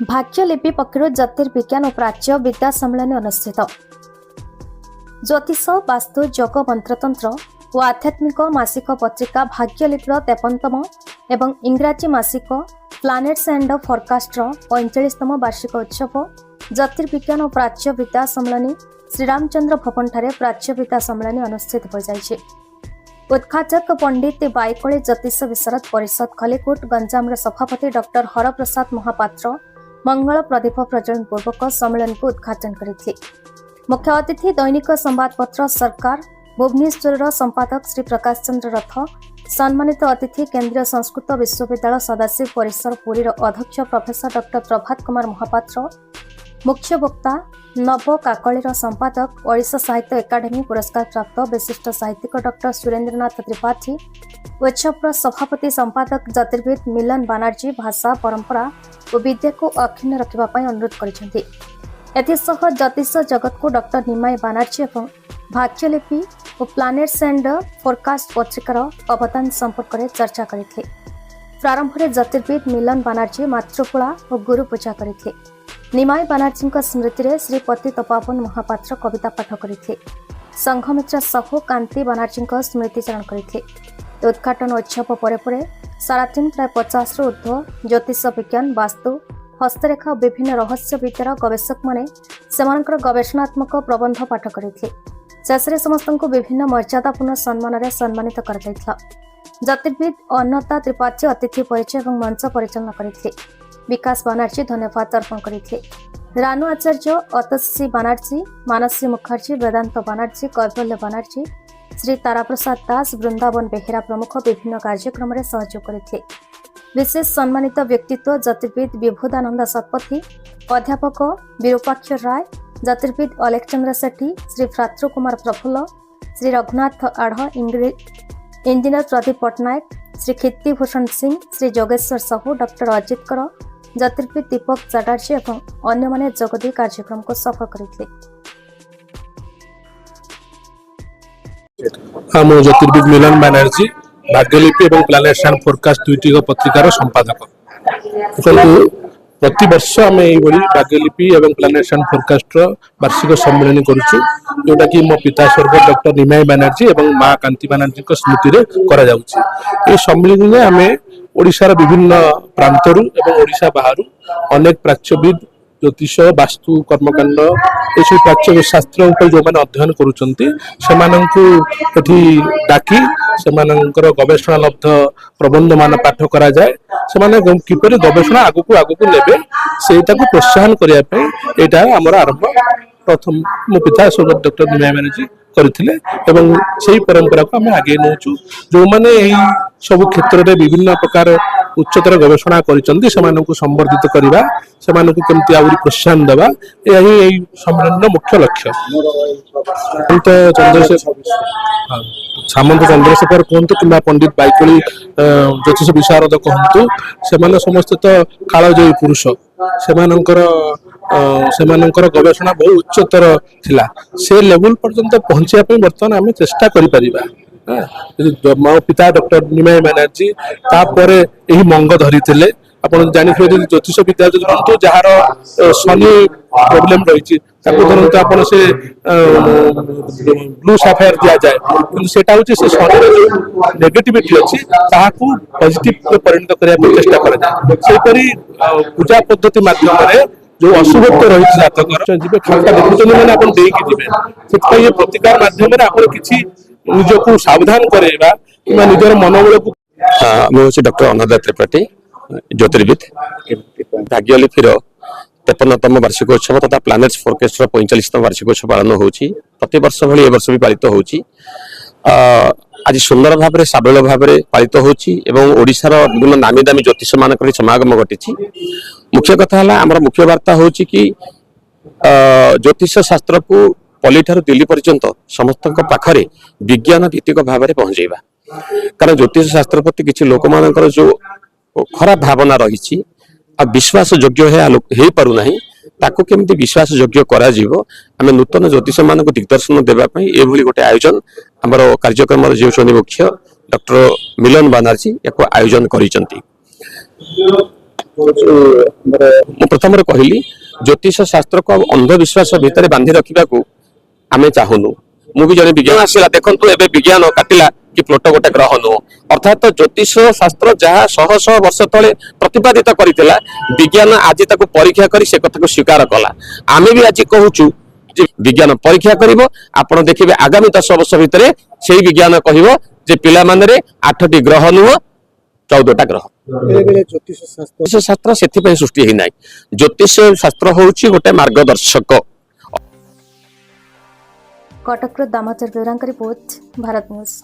भाग्यलिपि पक्षर ज्योतिर्विज्ञान और प्राच्य विद्या सम्मेलन अनुष्ठित। ज्योतिष वास्तु योग मंत्रतंत्र और आध्यात्मिक मासिक पत्रिका भाग्यलिपिर 53तम एवं इंग्राजी मासिक प्लानेट्स एंड फोरकास्टर 45तम वार्षिक उत्सव ज्योतिर्विज्ञान और प्राच्य विद्या सम्मेलन श्रीरामचंद्र भवन ठारे प्राच्य विद्या सम्मेलन अनुष्ठित हो जाइछे। उद्घाटक पंडित बाईकली ज्योतिष विशारद परिषद खलीकोट गंजाम सभापति डॉक्टर हरप्रसाद महापात्र मंगल प्रदीप प्रज्वलन पूर्वक सम्मेलन को उद्घाटन करते। मुख्य अतिथि दैनिक संवादपत्र सरकार भुवनेश्वर संपादक श्री प्रकाश चंद्र रथ, सम्मानित अतिथि केंद्रीय संस्कृत विश्वविद्यालय सदाशिव परिसर पुरीर अध्यक्ष प्रोफेसर डॉक्टर प्रभात कुमार महापात्र, मुख्य वक्ता नव काकलीर संपादक ओडिशा साहित्य एकाडेमी पुरस्कार प्राप्त विशिष्ट साहित्यिक डॉक्टर सुरेंद्रनाथ त्रिपाठी, उत्सव सभापति संपादक ज्योतिर्विद मिलन बानर्जी भाषा परंपरा और विद्या को अक्षुण्ण रखा अनुरोध कर ज्योतिष जगत को डॉक्टर निमाई बानर्जी और भाग्यलिपि और प्लानेट्स एंड फोरकास्ट पत्रिकार अवदान संपर्क में चर्चा करते। प्रारंभ में ज्योतिर्विद मिलन बानर्जी मातृपूला और गुरु पूजा करते। निमाई बानर्जी स्मृति में श्री पतितपावन महापात्र कविता पाठ करते। संघमित्र साहू कांति बानर्जी स्मृतिचारण करते। उद्घाटन उत्सव पर सारा दिन प्राय 50 ऊर्ध्व ज्योतिष विज्ञान वास्तु हस्तरेखा और विभिन्न रहस्य विद्यार गवेषक माने सेमानकर गवेषणात्मक प्रबंध पाठ करते। शेष समस्त को विभिन्न मर्यादापूर्ण सम्मान में सम्मानित कर ज्योतिर्विद अन्नता त्रिपाठी अतिथि परिचय और मंच परिचालन करते। विकास बानर्जी धन्यवाद अर्पण करते। रानू आचार्य, अतसी बानर्जी, मानसी मुखर्जी, वेदांत बानर्जी, कैवल्य बानर्जी, श्री ताराप्रसाद दास, वृंदावन बेहेरा प्रमुख विभिन्न कार्यक्रम में सहयोग करते। विशेष सम्मानित व्यक्तित्व ज्योतिर्विद विभुदानंद शतपथी, अध्यापक विरूपाक्ष राय, ज्योतिर्विद अलेक्चंद्र सेठी, श्री भ्रातृ कुमार प्रफुल्ल, श्री रघुनाथ आढ़, इंजीनियर प्रदीप पट्टनायक, श्री कीर्तिभूषण सिंह, श्री जोगेश्वर साहू, डॉक्टर अजित कर, ज्योतिर्विद दीपक चटर्जी और अन्य माने जोगदी कार्यक्रम को सफल करते। ज्योतिर्विद मिलन बानर्जी भाग्यलिपि और प्लानेट्स एंड फोरकास्ट दुईटी पत्रिकार संपादक। प्रति वर्ष आम ये भाग्यलिपि और प्लानेट्स एंड फोरकास्ट वार्षिक सम्मेलन करुचु, जोटा कि मो पिता स्वर्गीय डॉक्टर निमाई बानर्जी और माँ कांति बानर्जी स्मृति में करा जाउछि। ए सम्मेलन में आम ओडिशार विभिन्न प्रांतरू एवं ओडिशा बाहर अनेक प्राच्यविद ज्योतिष वास्तु कर्मकांड ये प्राच्य शास्त्र जो मैंने अध्ययन करुँचे डाकी से गवेषणा लब्ध प्रबंध मान पाठ करा जाए, से किपरि गवेषणा आगु आगु नेबे से प्रोत्साहन करने आमर आरंभ प्रथम मो पिता स्वर्गीय डॉक्टर निमाई बानर्जी करते। परंपरा को आम आगे नौचु। जो मैंने सब क्षेत्र में विभिन्न प्रकार उच्चतर गवेषणा करिसेंती सेमानकु संवर्धित करबा, सेमानकु केमति आउरी प्रोत्साहन देबा, यही सम्मेलन मुख्य लक्ष्य। सामंत चंद्रशेखर कहतु कि पंडित बाईकली ज्योतिष विशारद कहतु, से समस्त तो कालजयी पुरुष, सेमानकर गवेषणा बहुत उच्चतर थिला। से लेवल पर्यंत पहुंचा बर्तमान आम चेष्टा करिपरिबा। मो पिता डॉक्टर निमाई बानर्जी तापर यही मंग धरी आप जानिथे ज्योतिष विद्या जो जार शनि प्रोब्लेम रही धरत आप से ब्लू साफायर दि जाए, कि से शनि जो नेगेटिविटी अच्छी पॉजिटिव परिणत करने चेष्टा करापरी पूजा पद्धति माध्यम जो अशुभत्व रही जातक जी खाता देखुं मैंने आप जी प्रतिकार माध्यम किसी निजको सावधान करेगा कि निजर मनोबल को। मुझे डॉक्टर अनदा त्रिपाठी ज्योतिर्विद भाग्यलिपिर 53तम वार्षिक उत्सव तथा प्लानेट्स फोरकास्ट 45तम वार्षिक उत्सव पालन होची। प्रति वर्ष भली ए वर्ष भी पालित होची। आज सुंदर भाव में साबल भाव में पालित होची एवं ओडिशार विभिन्न नामी दामी ज्योतिष मानक समागम घटी। मुख्य कथा है आमर मुख्य वार्ता होची कि ज्योतिष शास्त्र को पल्ली ठारू दिल्ली पर्यंत समस्त पाखरे विज्ञान भित्तिक भाव में पहुंचेबा। कारण ज्योतिष शास्त्र प्रति किसी लोक मानकर जो खराब भावना रही विश्वास योग्य है पारु नाही, ताको केमती विश्वास योग्य करा जीवो। आमे नूतन ज्योतिष मानक दिग्दर्शन देबा पई एभली गोटे आयोजन हमर कार्यक्रम जे मुख्य डॉक्टर मिलन बानर्जी एको आयोजन करिसंती। ମୁଁ ପ୍ରଥମରେ କହିଲି ଜ୍ୟୋତିଷ ଶାସ୍ତ୍ରକୁ ଆଉ ଅନ୍ଧବିଶ୍ୱାସ ଭିତରେ ବାନ୍ଧି ରଖିବାକୁ ଆମେ ଚାହୁଁନୁ। ମୁଁ ବି ଜଣେ ବିଜ୍ଞାନ ଆସିଲା ଦେଖନ୍ତୁ ଏବେ ବିଜ୍ଞାନ କାଟିଲା କି ପ୍ଲୋଟ ଗୋଟେ ଗ୍ରହ ନୁହଁ, ଅର୍ଥାତ ଜ୍ୟୋତିଷ ଶାସ୍ତ୍ର ଯାହା ଶହ ଶହ ବର୍ଷ ତଳେ ପ୍ରତିପାଦିତ କରିଥିଲା ବିଜ୍ଞାନ ଆଜି ତାକୁ ପରୀକ୍ଷା କରି ସେ କଥାକୁ ସ୍ୱୀକାର କଲା। ଆମେ ବି ଆଜି କହୁଛୁ ଯେ ବିଜ୍ଞାନ ପରୀକ୍ଷା କରିବ, ଆପଣ ଦେଖିବେ ଆଗାମୀ 10 ବର୍ଷ ଭିତରେ ସେଇ ବିଜ୍ଞାନ କହିବ ଯେ ପିଲାମାନେ 8ଟି ଗ୍ରହ ନୁହଁ 14ଟା ଗ୍ରହ। ଜ୍ୟୋତିଷ ଶାସ୍ତ୍ର ସେଥିପାଇଁ ସୃଷ୍ଟି ହେଇନାହିଁ। ଜ୍ୟୋତିଷ ଶାସ୍ତ୍ର ହଉଛି ଗୋଟେ ମାର୍ଗଦର୍ଶକ। କଟକରୁ ଦାମୋଦର ବେହେରାଙ୍କ ରିପୋର୍ଟ, ଭାରତ ନ୍ୟୁଜ୍।